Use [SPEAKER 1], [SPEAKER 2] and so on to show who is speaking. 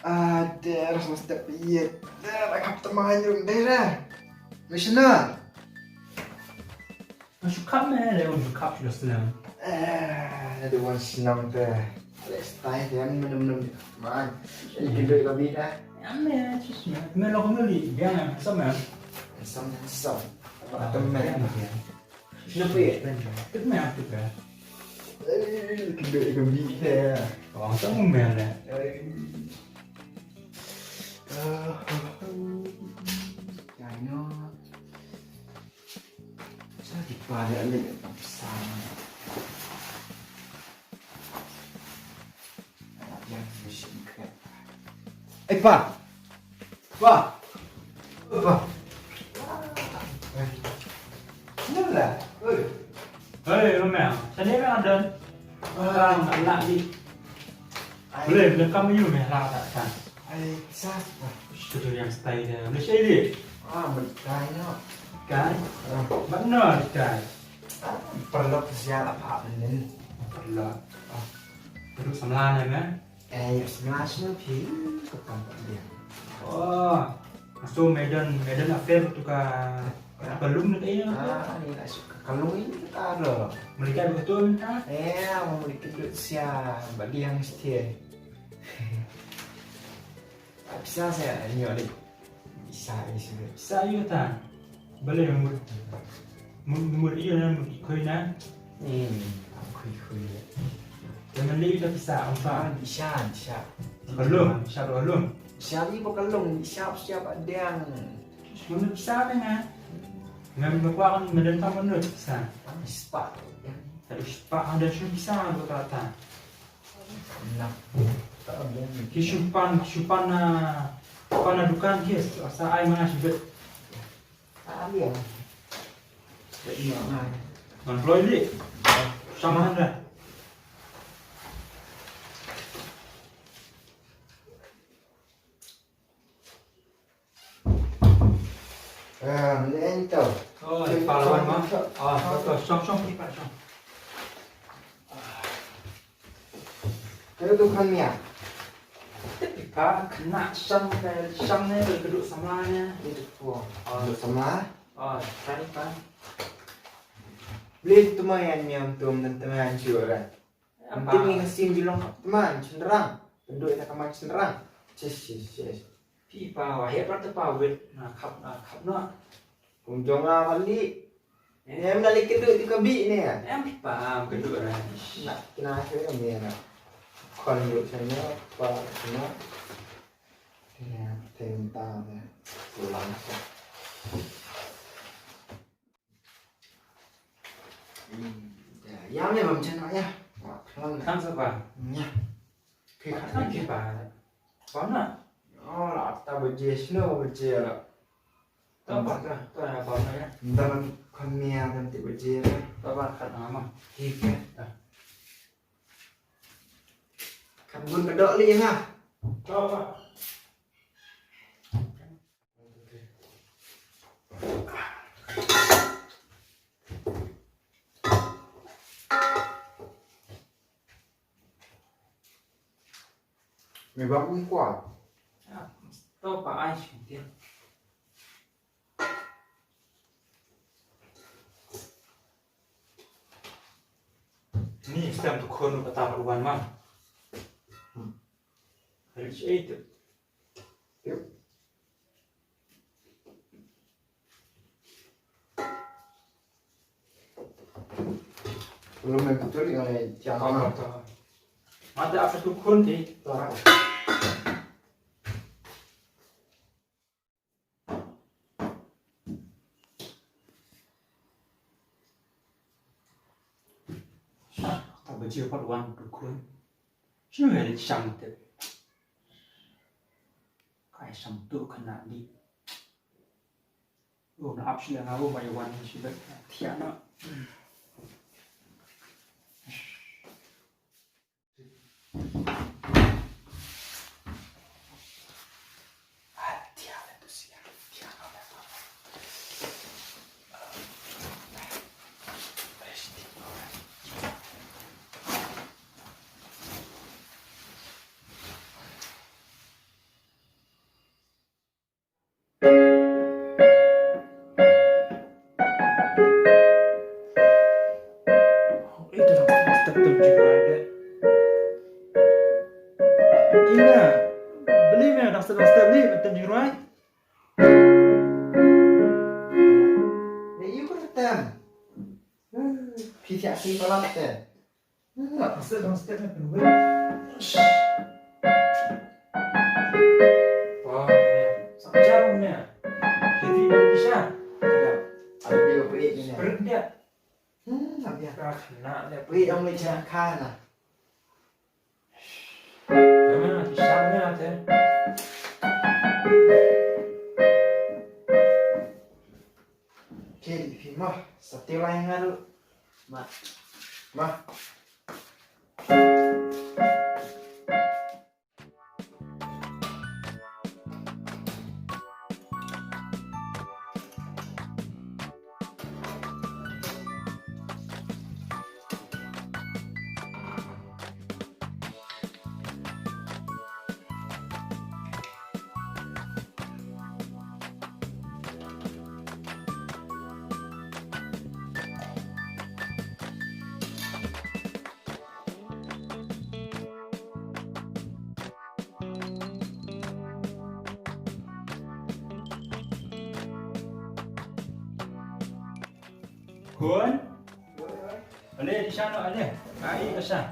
[SPEAKER 1] Ada rasa mesti piye. Dah kap temanjung dah. Missioner.
[SPEAKER 2] Men så kan man lave en kapselslam.
[SPEAKER 1] Ada wan senang dah. Let's try dan menum-menum. Man, ini kita lebih dah.
[SPEAKER 2] Ja, men jeg synes, men lager med lige gerne, så man.
[SPEAKER 1] Sam. Atau man.
[SPEAKER 2] Kenapa ya? Itu memang tu kan.
[SPEAKER 1] Kita lebih dah.
[SPEAKER 2] Orang tak memang lah.
[SPEAKER 1] Cái nó sao thì bà lại lên làm sao ê bà nhớ là
[SPEAKER 2] Hei, Romeo, saya ni kan ada orang nak di. Boleh, bila kamu you merah tak kan?
[SPEAKER 1] ai sao
[SPEAKER 2] Itu yang style dia. Malaysia ni.
[SPEAKER 1] mình cái nó
[SPEAKER 2] Kan? Mana kan?
[SPEAKER 1] perlu siapa apa ini
[SPEAKER 2] Perlah. Duduk sebelah ni kan?
[SPEAKER 1] sebelah sini pun ketemu dia
[SPEAKER 2] Oh, masuk Medan affair tu kan? Belum nak iya.
[SPEAKER 1] ini lah suka kalau ini kita ada
[SPEAKER 2] Mereka betul tak?
[SPEAKER 1] mau beli duit siapa bagi yang mesti bisa saya nyolek bisa ini sudah
[SPEAKER 2] Saya tak. Boleh mud iya dan mud ikut nak.
[SPEAKER 1] คุย
[SPEAKER 2] Jangan lihat kita bisa orang.
[SPEAKER 1] bisa
[SPEAKER 2] Belum, siapa belum?
[SPEAKER 1] siapa ini bukan long siapa ada yang
[SPEAKER 2] Mana bisa dengan? Dengan berkuah kan Medan tak mana bisa.
[SPEAKER 1] spa
[SPEAKER 2] Tapi sepak ada semua bisa berkata.
[SPEAKER 1] enak tak ada
[SPEAKER 2] Kisupan dukan dia asa ai mana sibet.
[SPEAKER 1] ada yang mana
[SPEAKER 2] Man floy ni. Sama dah.
[SPEAKER 1] lên tàu
[SPEAKER 2] Oh, pahlawan mah. Ah, betul. Song lipat song.
[SPEAKER 1] cái đó tôi không nhỉ
[SPEAKER 2] Ketika kena sang ni duduk samanya.
[SPEAKER 1] itu tua sama
[SPEAKER 2] Oh, tadi kan.
[SPEAKER 1] beli teman yang teman juga kan mungkin ini kesim bilang teman cenderang penduduk kita kemana cenderang yes
[SPEAKER 2] Pipa wahai pertepawit. Nah, kap nak.
[SPEAKER 1] kunjung kali em nak lihat duit di kabi ni ya
[SPEAKER 2] Pipa kedua dah.
[SPEAKER 1] nak kena saya ni ya kon duit saya apa semua ya tenta ya pulang ya này bằng chân ya
[SPEAKER 2] Kan sebab.
[SPEAKER 1] nha khi
[SPEAKER 2] Kan
[SPEAKER 1] khát
[SPEAKER 2] pipa. Mana?
[SPEAKER 1] là ta bơi snow bơi là
[SPEAKER 2] Tempat lah. Tu ada apa ya?
[SPEAKER 1] dalam kamera nanti bơi lah
[SPEAKER 2] Tempat kat nama.
[SPEAKER 1] hika kabun kedok li ha
[SPEAKER 2] Coba.
[SPEAKER 1] mày bấm cũng quả
[SPEAKER 2] Tahu Pak Ais mungkin. Ni setiap tu Khun kata perubahan mah. Harus itu.
[SPEAKER 1] Yep. belum yang betul yang yang
[SPEAKER 2] Kau tahu. Ada apa tu Khun di? Tak berjaya perubahan tu Khun. Siapa yang sang tu? Kai sang tu kena di. Oh, nak apa sih yang aku bayar wan sih ber tiada. Tiada tu sih, tiada apa. ada. Ina, beli me downstairs beli betul jirai.
[SPEAKER 1] Để yêu có tem. Khi chạy sinh có lắm tem.
[SPEAKER 2] Downstairs me penuh. Wah, sampai me. Kita di sana.
[SPEAKER 1] Ada dia beri ini.
[SPEAKER 2] Perut dia.
[SPEAKER 1] Làm gì?
[SPEAKER 2] Kena dia.
[SPEAKER 1] Beri ông lên trên kha nè.
[SPEAKER 2] Mana di sana ada.
[SPEAKER 1] Kia di phim mà, sắp tiêu lai ngay luôn. Mà.
[SPEAKER 2] Khun, ada di sana ada. Air besar.